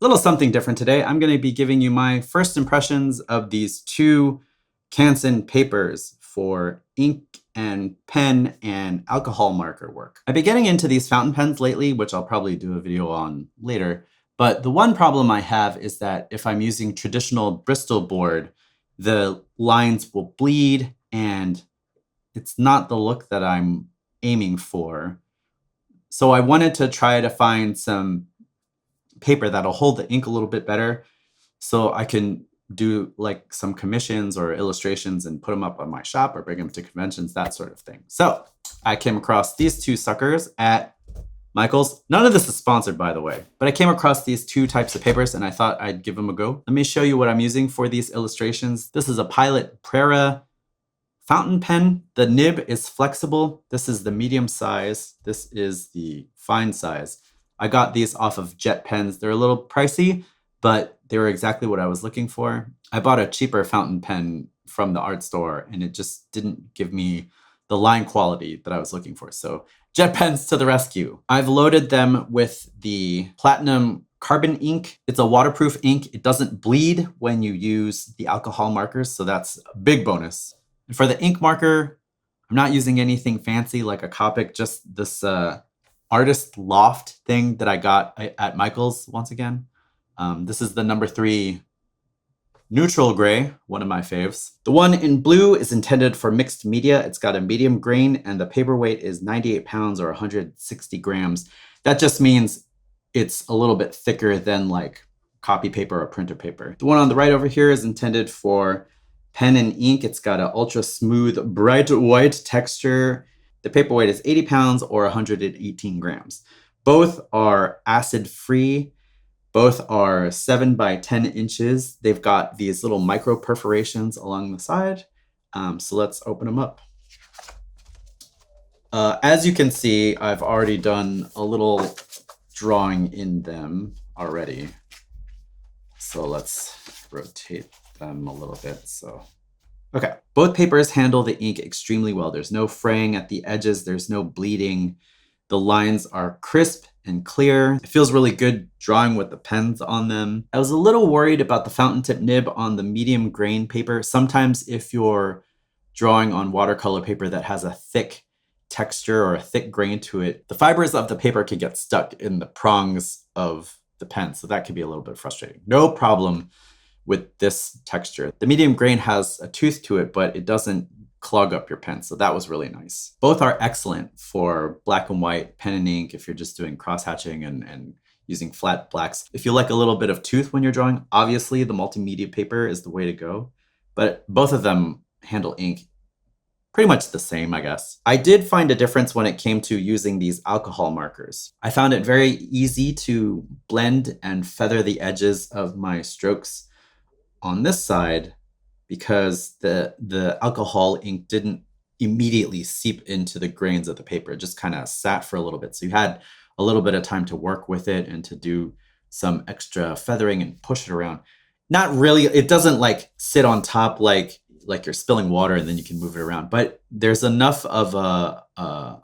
little something different today. I'm going to be giving you my first impressions of these two Canson papers for ink and pen and alcohol marker work. I've been getting into these fountain pens lately, which I'll probably do a video on later. But the one problem I have is that if I'm using traditional Bristol board, the lines will bleed and it's not the look that I'm aiming for. So I wanted to try to find some paper that'll hold the ink a little bit better so I can do like some commissions or illustrations and put them up on my shop or bring them to conventions, that sort of thing. So I came across these two suckers at Michael's. None of this is sponsored, by the way, but I came across these two types of papers and I thought I'd give them a go. Let me show you what I'm using for these illustrations. This is a Pilot Prera fountain pen. The nib is flexible. This is the medium size. This is the fine size. I got these off of Jet Pens. They're a little pricey, but they were exactly what I was looking for. I bought a cheaper fountain pen from the art store and it just didn't give me the line quality that I was looking for. So Jet Pens to the rescue. I've loaded them with the Platinum Carbon ink. It's a waterproof ink. It doesn't bleed when you use the alcohol markers, so that's a big bonus. And for the ink marker, I'm not using anything fancy like a Copic, just this Artist Loft thing that I got at Michael's once again. This is the number 3 neutral gray, one of my faves. The one in blue is intended for mixed media. It's got a medium grain and the paper weight is 98 pounds or 160 grams. That just means it's a little bit thicker than like copy paper or printer paper. The one on the right over here is intended for pen and ink. It's got an ultra smooth, bright white texture. The paper weight is 80 pounds or 118 grams. Both are acid free. Both are 7 by 10 inches. They've got these little micro perforations along the side. So let's open them up. As you can see, I've already done a little drawing in them already. So let's rotate them a little bit. So, okay. Both papers handle the ink extremely well. There's no fraying at the edges. There's no bleeding. The lines are crisp and clear. It feels really good drawing with the pens on them. I was a little worried about the fountain tip nib on the medium grain paper. Sometimes if you're drawing on watercolor paper that has a thick texture or a thick grain to it, the fibers of the paper can get stuck in the prongs of the pen. So that could be a little bit frustrating. No problem with this texture. The medium grain has a tooth to it, but it doesn't clog up your pen. So that was really nice. Both are excellent for black and white pen and ink if you're just doing cross hatching and using flat blacks. If you like a little bit of tooth when you're drawing, obviously the multimedia paper is the way to go. But both of them handle ink pretty much the same, I guess. I did find a difference when it came to using these alcohol markers. I found it very easy to blend and feather the edges of my strokes on this side because the alcohol ink didn't immediately seep into the grains of the paper. It just kind of sat for a little bit. So you had a little bit of time to work with it and to do some extra feathering and push it around. Not really, it doesn't like sit on top like you're spilling water and then you can move it around, but there's enough of a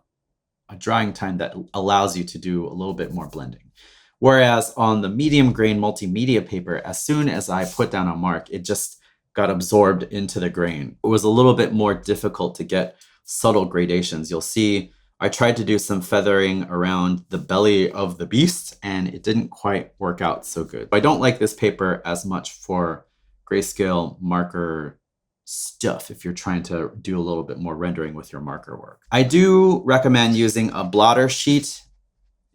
drying time that allows you to do a little bit more blending. Whereas on the medium grain multimedia paper, as soon as I put down a mark, it just got absorbed into the grain. It was a little bit more difficult to get subtle gradations. You'll see I tried to do some feathering around the belly of the beast and it didn't quite work out so good. I don't like this paper as much for grayscale marker stuff if you're trying to do a little bit more rendering with your marker work. I do recommend using a blotter sheet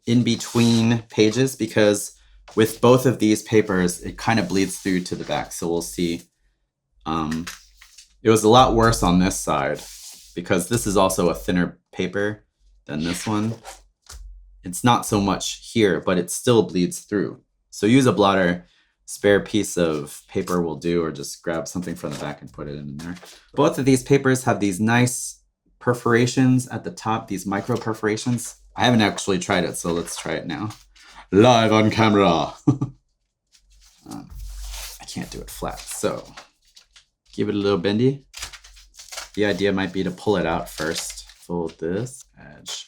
in between pages because with both of these papers, it kind of bleeds through to the back. So we'll see. It was a lot worse on this side because this is also a thinner paper than this one. It's not so much here, but it still bleeds through. So use a blotter. Spare piece of paper will do, or just grab something from the back and put it in there. Both of these papers have these nice perforations at the top, these micro perforations. I haven't actually tried it, so let's try it now. Live on camera. I can't do it flat, so give it a little bendy. The idea might be to pull it out first. Fold this edge.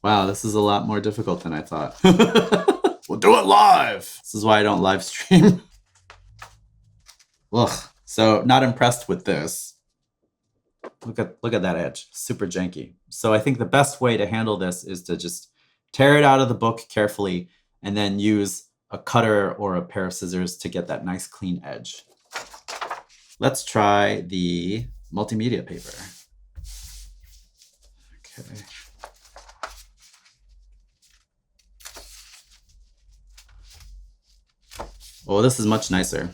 Wow, this is a lot more difficult than I thought. Well, do it live. This is why I don't live stream. Ugh. So not impressed with this. Look at that edge, super janky. So I think the best way to handle this is to just tear it out of the book carefully and then use a cutter or a pair of scissors to get that nice clean edge. Let's try the multimedia paper. Okay. Oh, this is much nicer.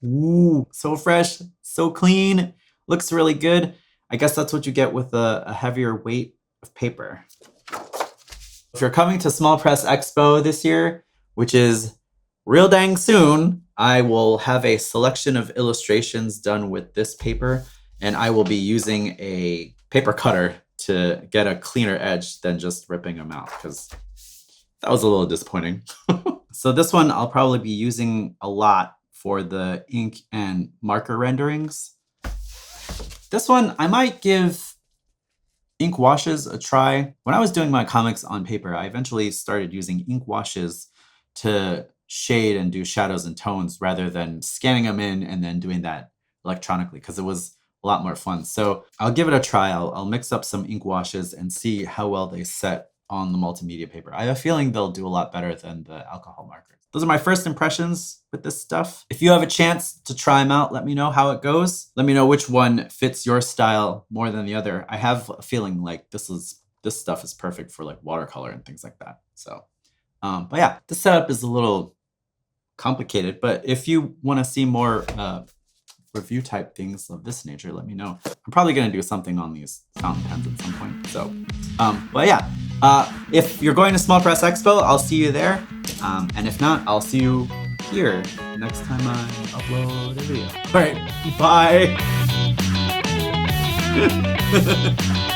Ooh, so fresh, so clean, looks really good. I guess that's what you get with a heavier weight of paper. If you're coming to Small Press Expo this year, which is real dang soon, I will have a selection of illustrations done with this paper, and I will be using a paper cutter to get a cleaner edge than just ripping them out, because that was a little disappointing. So this one I'll probably be using a lot for the ink and marker renderings. This one, I might give ink washes a try. When I was doing my comics on paper, I eventually started using ink washes to shade and do shadows and tones rather than scanning them in and then doing that electronically, because it was a lot more fun. So I'll give it a try. I'll mix up some ink washes and see how well they set on the multimedia paper. I have a feeling they'll do a lot better than the alcohol markers. Those are my first impressions with this stuff. If you have a chance to try them out, let me know how it goes. Let me know which one fits your style more than the other. I have a feeling like this stuff is perfect for like watercolor and things like that. So, but yeah, the setup is a little complicated, but if you want to see more review type things of this nature, let me know. I'm probably going to do something on these fountain pens at some point. So, but yeah, if you're going to Small Press Expo, I'll see you there. And if not, I'll see you here next time I upload a video. All right, bye.